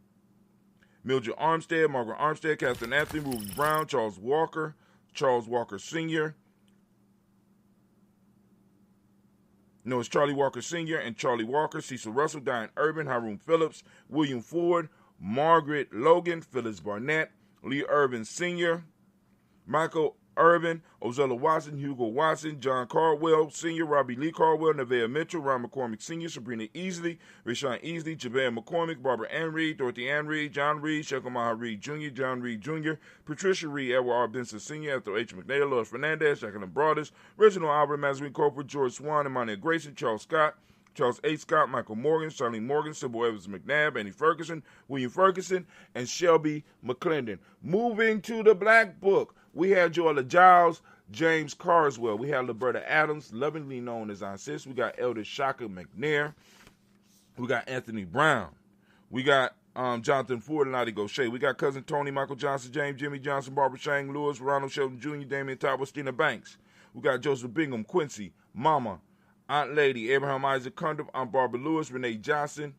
Mildred Armstead, Margaret Armstead, Catherine Anthony, Ruby Brown, Charles Walker Sr., No, it's Charlie Walker Sr. and Charlie Walker, Cecil Russell, Diane Urban, Haroon Phillips, William Ford, Margaret Logan, Phyllis Barnett, Lee Urban Sr., Michael Urban, Ozella Watson, Hugo Watson, John Caldwell Sr., Robbie Lee Caldwell, Nevaeh Mitchell, Ron McCormick Sr., Sabrina Easley, Rashawn Easley, Javea McCormick, Barbara Ann Reed, Dorothy Ann Reed, John Reed, Shekamaha Reed Jr., John Reed Jr., Patricia Reed, Edward R. Benson Sr., Ethel H. McNair, Lois Fernandez, Jacqueline Broadus, Reginald Albert, Mazarine Corporate, George Swan, Emmanuel Grayson, Charles Scott, Charles A. Scott, Michael Morgan, Charlene Morgan, Sybil Evans McNabb, Annie Ferguson, William Ferguson, and Shelby McClendon. Moving to the Black Book, we had Joella Giles, James Carswell. We had Liberta Adams, lovingly known as Aunt Sis. We got Elder Shaka McNair. We got Anthony Brown. We got Jonathan Ford and Lottie Gaucher. We got Cousin Tony, Michael Johnson, James, Jimmy Johnson, Barbara Shang, Lewis, Ronald Shelton Jr., Damian Todd, Stina Banks. We got Joseph Bingham, Quincy, Mama, Aunt Lady, Abraham Isaac Cundiff, Aunt Barbara Lewis, Renee Johnson,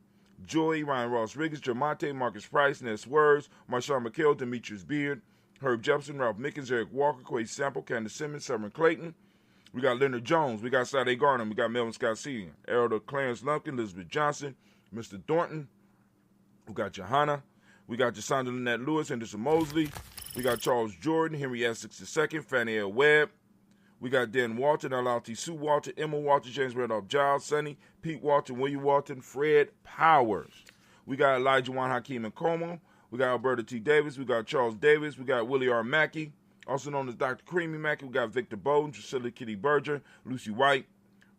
Joy, Ryan Ross Riggins, Jermonte, Marcus Price, Ness Words, Marshawn McHale, Demetrius Beard, Herb Jefferson, Ralph Mickens, Eric Walker, Quay Sample, Candace Simmons, Severn Clayton. We got Leonard Jones. We got Sade Garner. We got Melvin Scott Sr., Elder Clarence Lumpkin, Elizabeth Johnson, Mr. Thornton. We got Johanna. We got Jasandra Lynette Lewis, Henderson Mosley. We got Charles Jordan, Henry Essex II, Fannie L. Webb. We got Dan Walton, L.T. Sue Walton, Emma Walton, James Randolph Giles, Sonny, Pete Walton, William Walton, Fred Powers. We got Elijah Juan Hakeem and Como. We got Alberta T. Davis. We got Charles Davis. We got Willie R. Mackey, also known as Dr. Creamy Mackey. We got Victor Bowden, Drusilla Kitty Berger, Lucy White,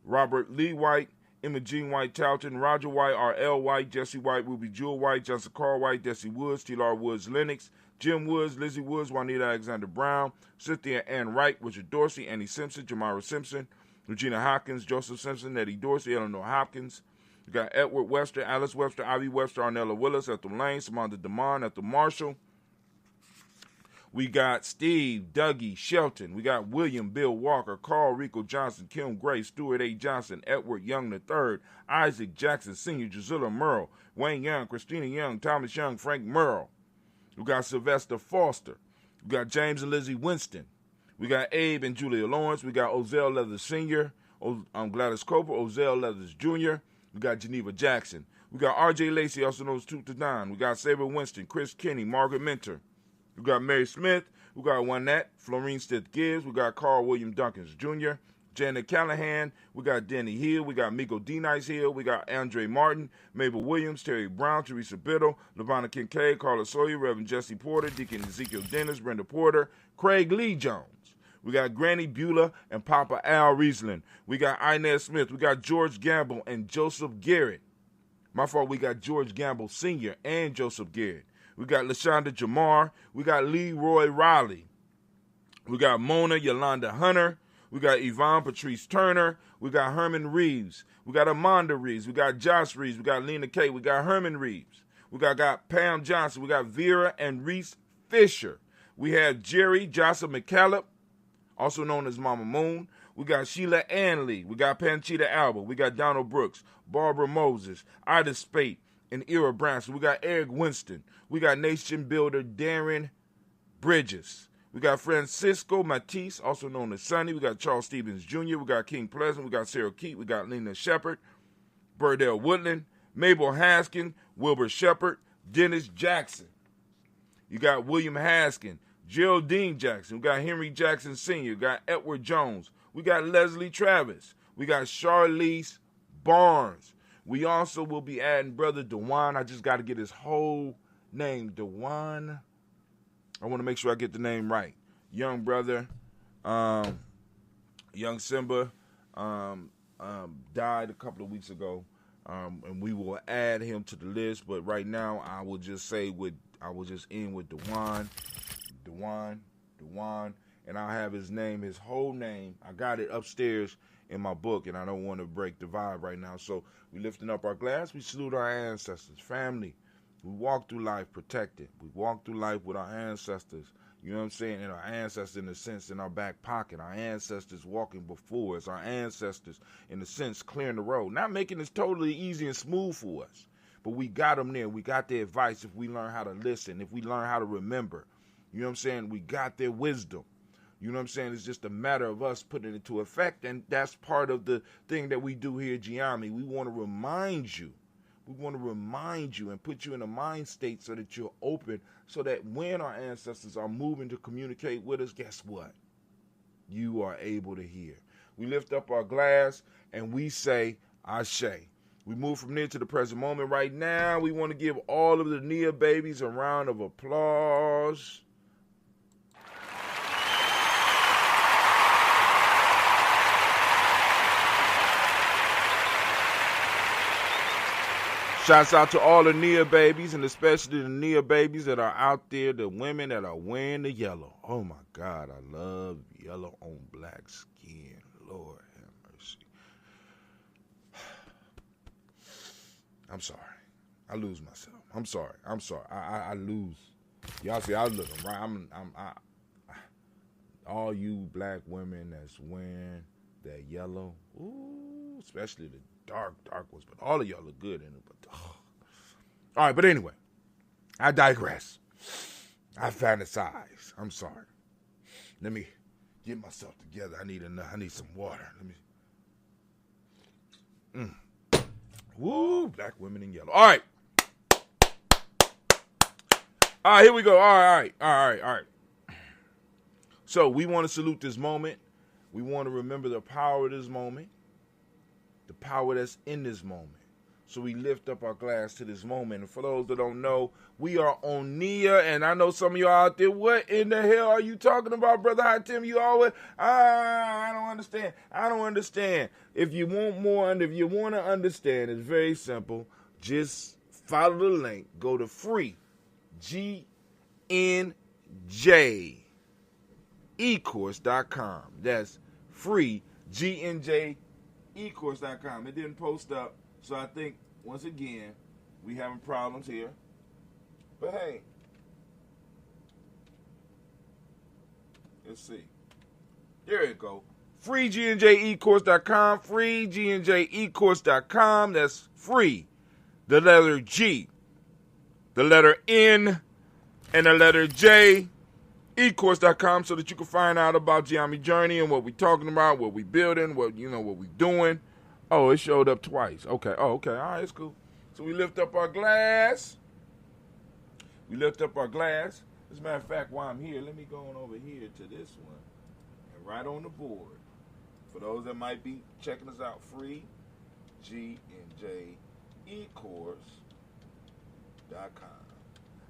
Robert Lee White, Emma Jean White Talton, Roger White, R.L. White, Jesse White, Ruby Jewel White, Johnson Carl White, Desi Woods, T.L.R. Woods Lennox, Jim Woods, Lizzie Woods, Juanita Alexander Brown, Cynthia Ann Wright, Richard Dorsey, Annie Simpson, Jamara Simpson, Regina Hopkins, Joseph Simpson, Eddie Dorsey, Eleanor Hopkins. We got Edward Webster, Alice Webster, Ivy Webster, Arnella Willis, Ethel Lane, Samantha DeMond, Ethel Marshall. We got Steve, Dougie, Shelton. We got William, Bill Walker, Carl Rico Johnson, Kim Gray, Stuart A. Johnson, Edward Young III, Isaac Jackson Sr., Drusilla Merle, Wayne Young, Christina Young, Thomas Young, Frank Merle. We got Sylvester Foster. We got James and Lizzie Winston. We got Abe and Julia Lawrence. We got Ozell Leathers Sr., Gladys Cooper, Ozell Leathers Jr., we got Geneva Jackson. We got R.J. Lacey, also known as Toot to Don. We got Saber Winston, Chris Kinney, Margaret Mentor. We got Mary Smith. We got Juanette, Florine Stith Gibbs. We got Carl William Duncans Jr., Janet Callahan. We got Denny Hill. We got Miko D. Nice Hill. We got Andre Martin, Mabel Williams, Terry Brown, Teresa Biddle, Lavonna Kincaid, Carla Sawyer, Reverend Jesse Porter, Deacon Ezekiel Dennis, Brenda Porter, Craig Lee Jones. We got Granny Beulah and Papa Al Riesling. We got Inez Smith. We got George Gamble and Joseph Garrett. My fault, we got George Gamble Sr. and Joseph Garrett. We got LaShonda Jamar. We got Leroy Riley. We got Mona Yolanda Hunter. We got Yvonne Patrice Turner. We got Herman Reeves. We got Amanda Reeves. We got Josh Reeves. We got Lena Kay. We got Herman Reeves. We got Pam Johnson. We got Vera and Reese Fisher. We have Jerry Joseph McCallum, also known as Mama Moon. We got Sheila Anley. We got Panchita Alba. We got Donald Brooks, Barbara Moses, Ida Spate, and Ira Branson. We got Eric Winston. We got nation builder Darren Bridges. We got Francisco Matisse, also known as Sonny. We got Charles Stevens Jr. We got King Pleasant. We got Sarah Keat. We got Lena Shepard, Burdell Woodland, Mabel Haskin, Wilbur Shepard, Dennis Jackson. You got William Haskin, Geraldine Jackson. We got Henry Jackson Sr. We got Edward Jones. We got Leslie Travis. We got Charlize Barnes. We also will be adding Brother Dewan. I just got to get his whole name. Dewan. I want to make sure I get the name right. Young brother, young Simba, died a couple of weeks ago, and we will add him to the list. But right now, I will just end with Dewan, and I'll have his name, his whole name. I got it upstairs in my book, and I don't want to break the vibe right now. So we lifting up our glass. We salute our ancestors, family. We walk through life protected. We walk through life with our ancestors. You know what I'm saying? And our ancestors, in a sense, in our back pocket. Our ancestors walking before us. Our ancestors, in a sense, clearing the road. Not making this totally easy and smooth for us. But we got them there. We got their advice if we learn how to listen. If we learn how to remember. You know what I'm saying? We got their wisdom. You know what I'm saying? It's just a matter of us putting it into effect. And that's part of the thing that we do here at Gye-Nyame. We want to remind you. We want to remind you and put you in a mind state so that you're open, so that when our ancestors are moving to communicate with us, guess what? You are able to hear. We lift up our glass and we say, Ashe. We move from there to the present moment. Right now, we want to give all of the Nia babies a round of applause. Shouts out to all the Nia babies, and especially the Nia babies that are out there, the women that are wearing the yellow. Oh my God, I love yellow on black skin. Lord have mercy. I'm sorry. I lose myself. I'm sorry. I lose. Y'all see, I was looking right. All you black women that's wearing that yellow, ooh, especially the dark ones, but all of y'all look good in it. But all right, but anyway, I digress. I fantasize. I'm sorry. Let me get myself together. I need some water. Let me. Woo, black women in yellow. All right. All right, here we go. All right. So we want to salute this moment. We want to remember the power of this moment. The power that's in this moment. So we lift up our glass to this moment. And for those that don't know, we are on Nia. And I know some of y'all out there, what in the hell are you talking about, Brother High Tim? You always, I don't understand. If you want more, and if you want to understand, it's very simple. Just follow the link. Go to free, GNJecourse.com. That's free, GNJecourse.com. It didn't post up, so I think, once again, we having problems here. But hey, let's see. There you go. Free, GNJecourse.com. Free, GNJecourse.com. That's free. The letter G, the letter N, and the letter J. ecourse.com, so that you can find out about Gye-Nyame Journey and what we talking about, what we building, what we doing. Oh, it showed up twice. Okay. Oh, okay. All right, it's cool. So we lift up our glass. As a matter of fact, while I'm here, let me go on over here to this one. And right on the board, for those that might be checking us out, free, GNJecourse.com.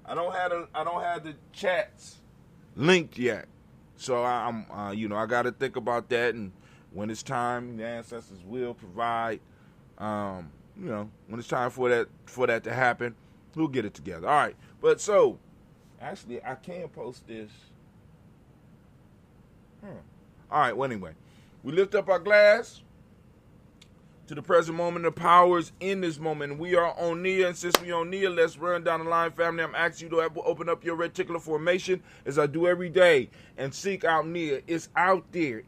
I don't have the chats linked yet, so I'm I got to think about that, and when it's time, the ancestors will provide. When it's time for that to happen, we'll get it together. All right, but so actually, I can post this. All right. Well, anyway, we lift up our glass to the present moment. The powers in this moment. We are on Nia, and since we on Nia, let's run down the line, family. I'm asking you to open up your reticular formation, as I do every day, and seek out Nia. It's out there.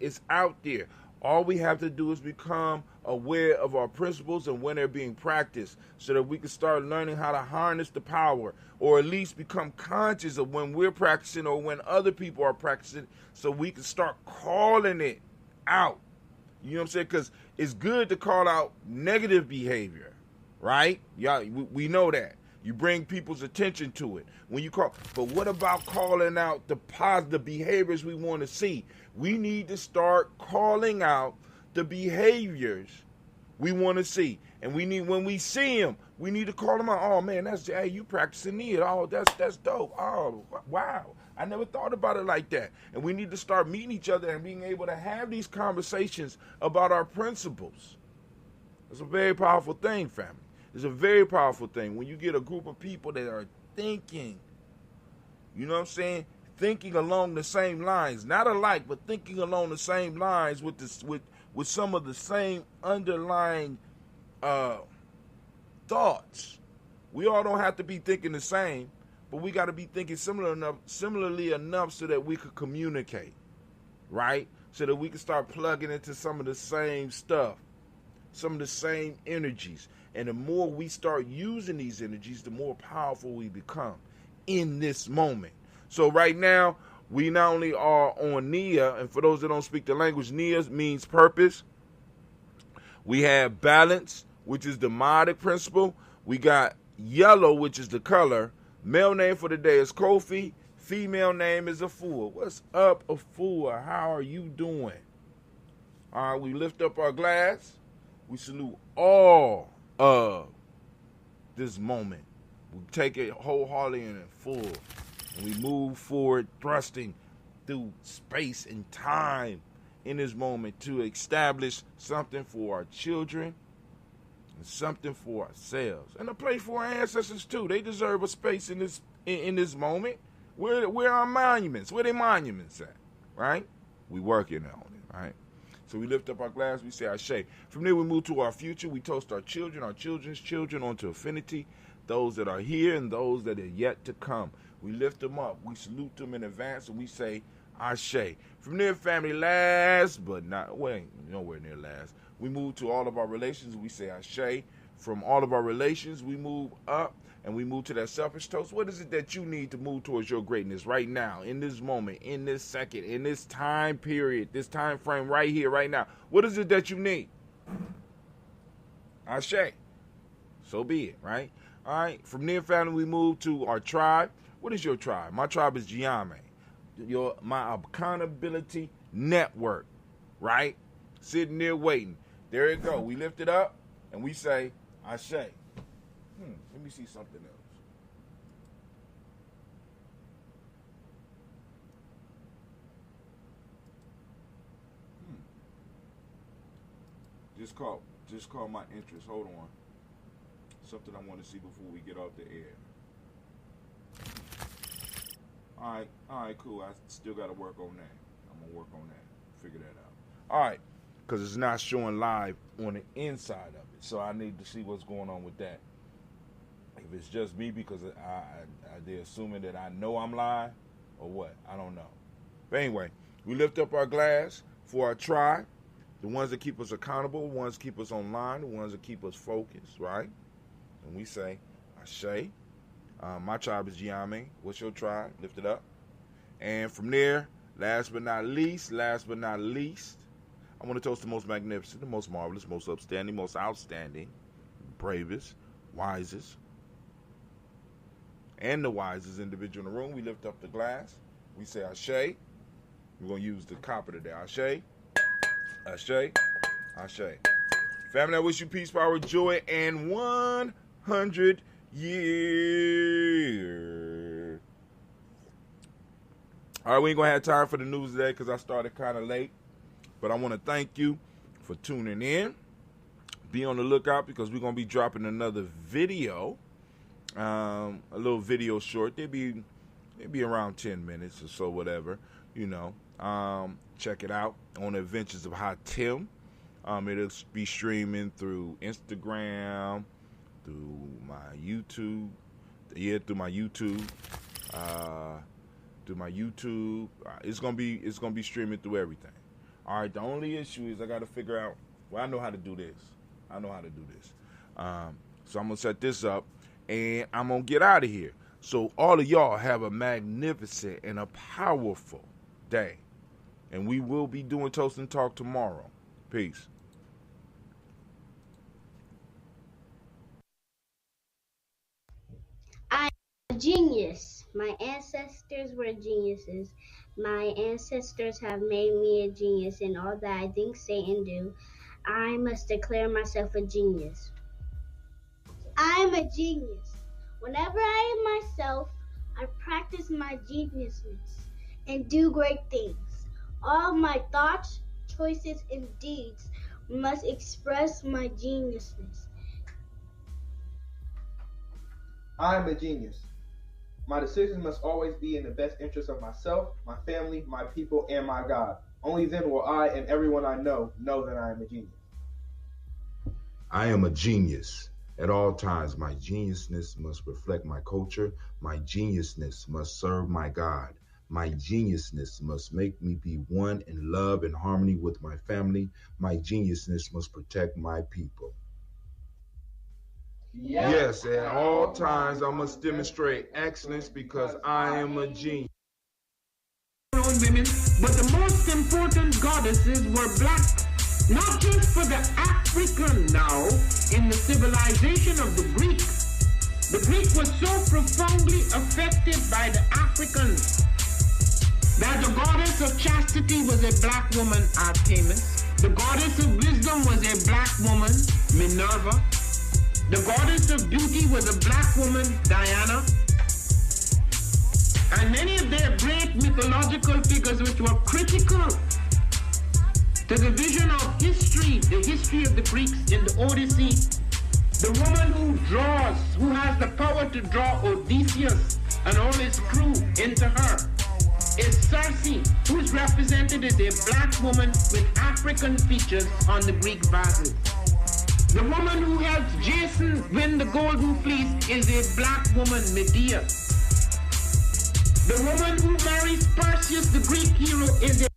All we have to do is become aware of our principles and when they're being practiced, so that we can start learning how to harness the power, or at least become conscious of when we're practicing or when other people are practicing, so we can start calling it out. You know what I'm saying? Because it's good to call out negative behavior, right? Yeah, we know that. You bring people's attention to it. When you call, but what about calling out the positive behaviors we want to see? We need to start calling out the behaviors we want to see. And we need, when we see them, we need to call them out. Oh man, hey, you practicing it. Oh, that's dope. Oh, wow. I never thought about it like that. And we need to start meeting each other and being able to have these conversations about our principles. It's a very powerful thing, family. It's a very powerful thing when you get a group of people that are thinking, you know what I'm saying? Thinking along the same lines, not alike, but thinking along the same lines with this, with some of the same underlying thoughts. We all don't have to be thinking the same, but we got to be thinking similarly enough so that we could communicate, right? So that we can start plugging into some of the same stuff, some of the same energies. And the more we start using these energies, the more powerful we become in this moment. So right now, we not only are on Nia, and for those that don't speak the language, Nia means purpose. We have balance, which is the modic principle. We got yellow, which is the color. Male name for the day is Kofi. Female name is Afua. What's up, Afua? How are you doing? All right, we lift up our glass. We salute all of this moment. We take it wholeheartedly and in full. And we move forward, thrusting through space and time in this moment to establish something for our children and something for ourselves. And a place for our ancestors too. They deserve a space in this moment. Where our monuments? Where their monuments at? Right? We working on it, right? So we lift up our glass, we say Ashe. From there we move to our future. We toast our children, our children's children onto infinity, those that are here and those that are yet to come. We lift them up, we salute them in advance, and we say Ashe. From there, family, last but not, well, nowhere near last, we move to all of our relations, we say Ashe. From all of our relations, we move up, and we move to that selfish toast. What is it that you need to move towards your greatness right now, in this moment, in this second, in this time period, this time frame right here, right now? What is it that you need? Ashe. So be it, right? All right. From there, family, we move to our tribe. What is your tribe? My tribe is Gye-Nyame. My accountability network, right? Sitting there waiting. There it go. We lift it up, and we say, Ashe. Let me see something else. Just call my interest. Hold on. Something I want to see before we get off the air. All right, cool. I still got to work on that. I'm going to work on that. Figure that out. All right, because it's not showing live on the inside of it. So I need to see what's going on with that. If it's just me because they're assuming that I know I'm live or what, I don't know. But anyway, we lift up our glass for our tribe, the ones that keep us accountable, the ones that keep us online, the ones that keep us focused, right? And we say, Ashe. My tribe is Gye-Nyame. What's your tribe? Lift it up. And from there, last but not least, I want to toast the most magnificent, the most marvelous, most upstanding, most outstanding, bravest, wisest, and the wisest individual in the room. We lift up the glass. We say Ashe. We're going to use the copper today. Ashe. Ashe. Ashe. Family, I wish you peace, power, joy, and 100 years. All right, we ain't going to have time for the news today because I started kind of late. But I want to thank you for tuning in. Be on the lookout because we're going to be dropping another video. A little video short. They'd be around 10 minutes or so, whatever, you know. Check it out on the Adventures of Hot Tim. It'll be streaming through Instagram, through my YouTube. Through my YouTube. It's gonna be streaming through everything. All right. The only issue is I got to figure out. Well, I know how to do this. So I'm gonna set this up. And I'm going to get out of here. So all of y'all have a magnificent and a powerful day. And we will be doing Toast and Talk tomorrow. Peace. genius. My ancestors were geniuses. My ancestors have made me a genius in all that I think, say, and do. I must declare myself a genius. I'm a genius. Whenever I am myself, I practice my geniusness and do great things. All my thoughts, choices, and deeds must express my geniusness. I am a genius. My decisions must always be in the best interest of myself, my family, my people, and my God. Only then will I and everyone I know that I am a genius. I am a genius. At all times, my geniusness must reflect my culture. My geniusness must serve my God. My geniusness must make me be one in love and harmony with my family. My geniusness must protect my people. Yes, at all times, I must demonstrate excellence because I am a genius. Women, but the most important goddesses were black, not just for the African now in the civilization of the Greek. The Greek was so profoundly affected by the Africans that the goddess of chastity was a black woman, Artemis. The goddess of wisdom was a black woman, Minerva. The goddess of beauty was a black woman, Diana. And many of their great mythological figures which were critical to the vision of history, the history of the Greeks in the Odyssey, the woman who has the power to draw Odysseus and all his crew into her, is Circe, who is represented as a black woman with African features on the Greek vases. The woman who helps Jason win the Golden Fleece is a black woman, Medea. The woman who marries Perseus, the Greek hero, is a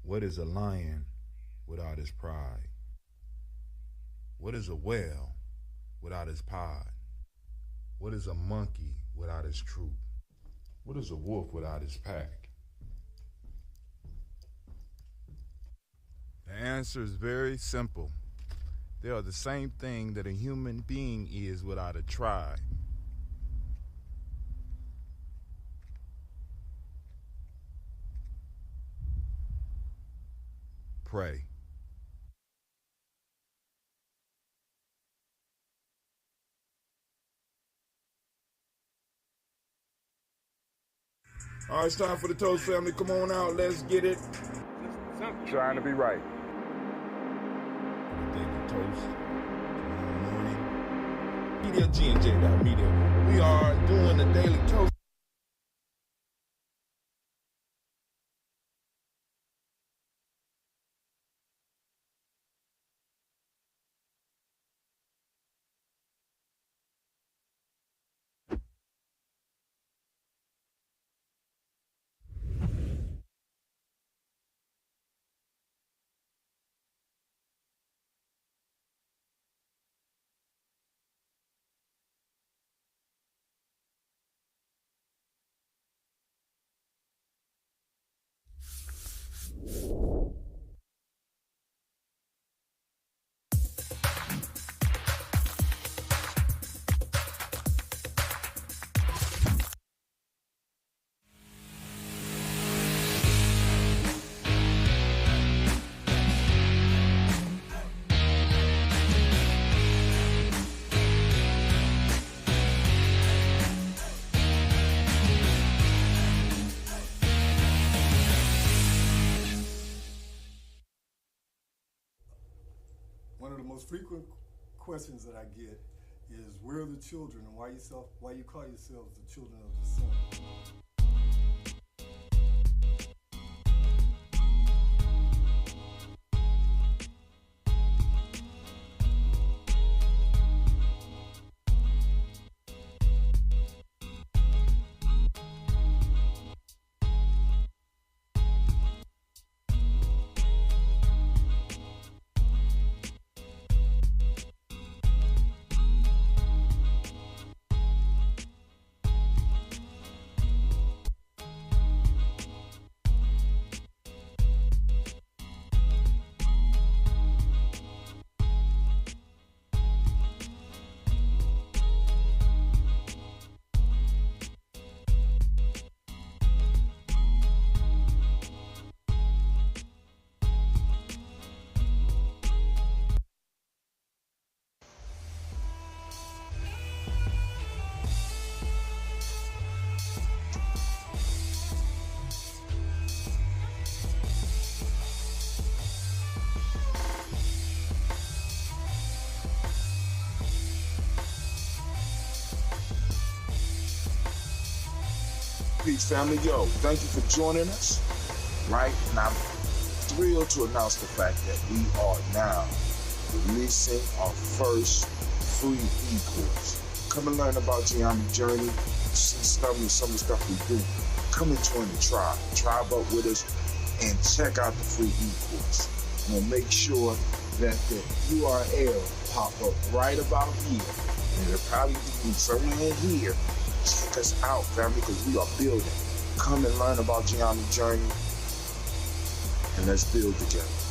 What is a lion without his pride? What is a whale without his pod? What is a monkey without his troop? What is a wolf without his pack? The answer is very simple. They are the same thing that a human being is without a tribe. Pray. All right, it's time for the Toast family. Come on out. Let's get it. Trying to be right. Daily Toast. Tomorrow morning. Media G&J.media. We are doing the Daily Toast. one of the most frequent questions that I get is, where are the children, and why you call yourselves the children of the sun? Peace, family. Yo, thank you for joining us. Right? And I'm thrilled to announce the fact that we are now releasing our first free e-course. Come and learn about Gye-Nyame journey, see some of the stuff we do. Come and join the tribe. Tribe up with us and check out the free e-course. And we'll make sure that the URL pop up right about here. And it'll probably be somewhere in here. Check us out, family, because we are building. Come and learn about Gye-Nyame journey, and let's build together.